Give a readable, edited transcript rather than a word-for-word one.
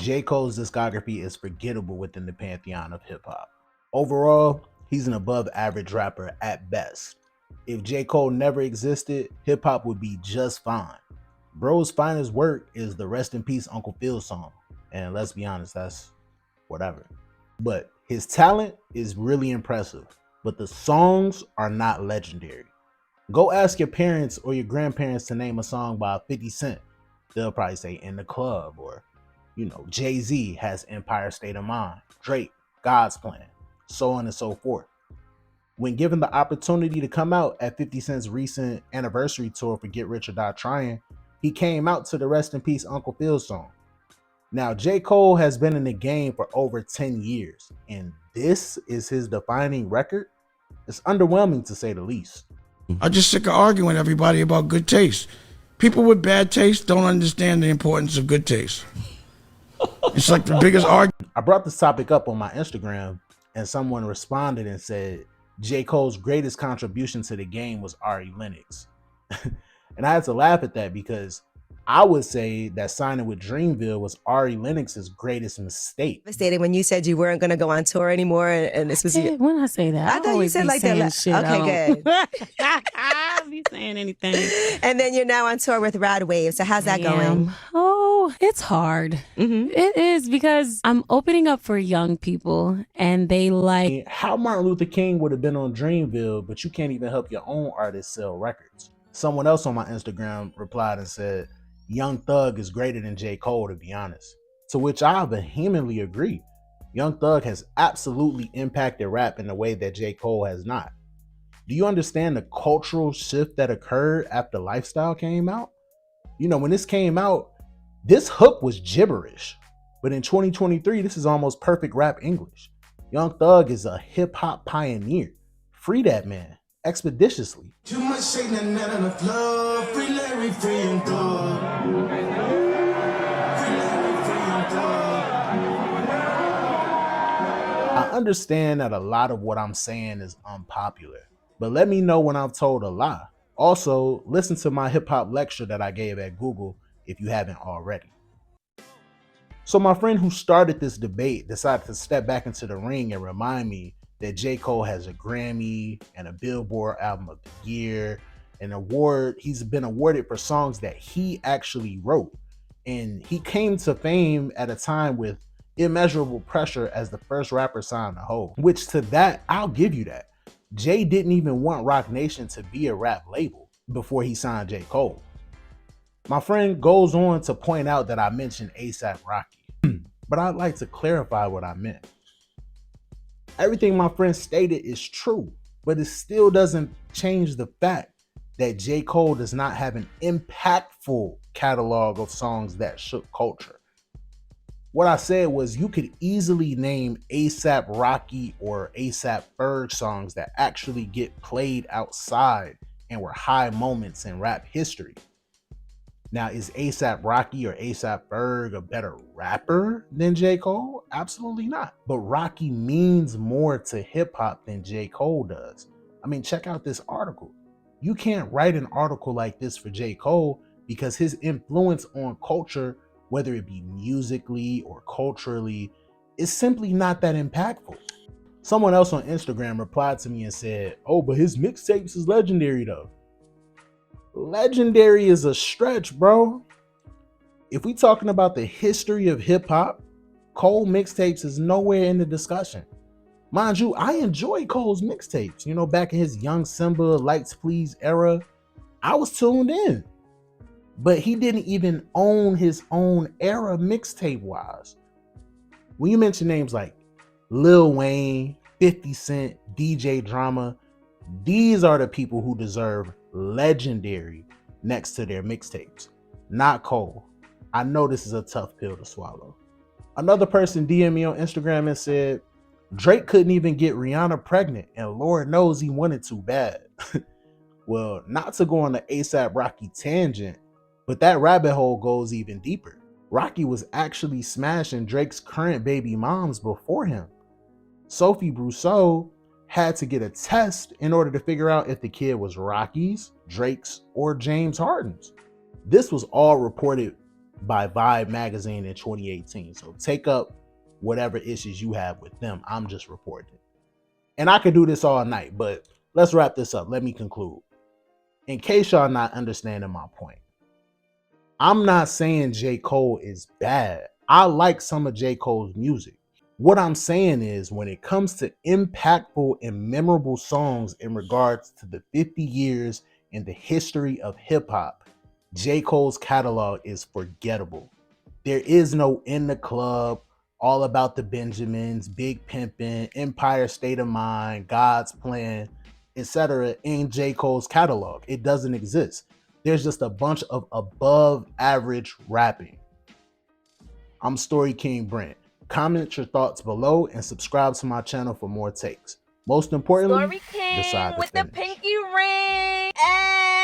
J. Cole's discography is forgettable within the pantheon of hip hop. Overall, he's an above average rapper at best. If J. Cole never existed, hip hop would be just fine. Bro's finest work is the Rest in Peace Uncle Phil song. And let's be honest, that's whatever. But his talent is really impressive, but the songs are not legendary. Go ask your parents or your grandparents to name a song by 50 Cent. They'll probably say In the Club, or, Jay-Z has Empire State of Mind, Drake, God's Plan, so on and so forth. When given the opportunity to come out at 50 Cent's recent anniversary tour for Get Rich or Die Trying, he came out to the Rest in Peace Uncle Phil song. Now, J. Cole has been in the game for over 10 years, and this is his defining record. It's underwhelming to say the least. I'm just sick of arguing with everybody about good taste. People with bad taste don't understand the importance of good taste. It's like the biggest argument. I brought this topic up on my Instagram, and someone responded and said J. Cole's greatest contribution to the game was Ari Lennox. And I had to laugh at that because I would say that signing with Dreamville was Ari Lennox's greatest mistake. Devastated when you said you weren't going to go on tour anymore, and this was when I say that, I thought you said like that. Shit, okay, good. I'll be saying anything. And then you're now on tour with Rad Wave. So how's that going? Oh, it's hard. Mm-hmm. It is, because I'm opening up for young people, and they like how Martin Luther King would have been on Dreamville, but you can't even help your own artists sell records. Someone else on my Instagram replied and said, Young Thug is greater than J. Cole, to be honest. To which I vehemently agree. Young Thug has absolutely impacted rap in a way that J. Cole has not. Do you understand the cultural shift that occurred after Lifestyle came out? When this came out, this hook was gibberish. But in 2023, this is almost perfect rap English. Young Thug is a hip hop pioneer. Free that man expeditiously. Too much Satan in the club. Free Larry, free and Thug. I understand that a lot of what I'm saying is unpopular, but let me know when I've told a lie. Also, listen to my hip hop lecture that I gave at Google if you haven't already. So my friend who started this debate decided to step back into the ring and remind me that J. Cole has a Grammy and a Billboard Album of the Year, an award. He's been awarded for songs that he actually wrote. And he came to fame at a time with immeasurable pressure as the first rapper signed to Hov, which to that, I'll give you that. Jay didn't even want Roc Nation to be a rap label before he signed J. Cole. My friend goes on to point out that I mentioned A$AP Rocky, but I'd like to clarify what I meant. Everything my friend stated is true, but it still doesn't change the fact that J. Cole does not have an impactful catalog of songs that shook culture. What I said was you could easily name A$AP Rocky or A$AP Ferg songs that actually get played outside and were high moments in rap history. Now, is A$AP Rocky or A$AP Ferg a better rapper than J. Cole? Absolutely not. But Rocky means more to hip hop than J. Cole does. I mean, check out this article. You can't write an article like this for J. Cole because his influence on culture, whether it be musically or culturally, is simply not that impactful. Someone else on Instagram replied to me and said, oh, but his mixtapes is legendary though. Legendary is a stretch, bro. If we talking about the history of hip hop, Cole mixtapes is nowhere in the discussion. Mind you, I enjoy Cole's mixtapes. Back in his Young Simba, Lights Please era, I was tuned in. But he didn't even own his own era mixtape wise. When you mention names like Lil Wayne, 50 Cent, DJ Drama, these are the people who deserve legendary next to their mixtapes, not Cole. I know this is a tough pill to swallow. Another person DM'd me on Instagram and said, Drake couldn't even get Rihanna pregnant, and Lord knows he wanted to bad. Well, not to go on the A$AP Rocky tangent, but that rabbit hole goes even deeper. Rocky was actually smashing Drake's current baby moms before him. Sophie Brousseau had to get a test in order to figure out if the kid was Rocky's, Drake's, or James Harden's. This was all reported by Vibe magazine in 2018. So take up whatever issues you have with them. I'm just reporting. And I could do this all night, but let's wrap this up. Let me conclude. In case y'all not understanding my point, I'm not saying J. Cole is bad. I like some of J. Cole's music. What I'm saying is when it comes to impactful and memorable songs in regards to the 50 years in the history of hip hop, J. Cole's catalog is forgettable. There is no In the Club, All About the Benjamins, Big Pimpin', Empire State of Mind, God's Plan, etc. in J. Cole's catalog. It doesn't exist. There's just a bunch of above average rapping. I'm Story King Brent. Comment your thoughts below and subscribe to my channel for more takes. Most importantly, Story King decide to with finish. the pinky ring. Hey!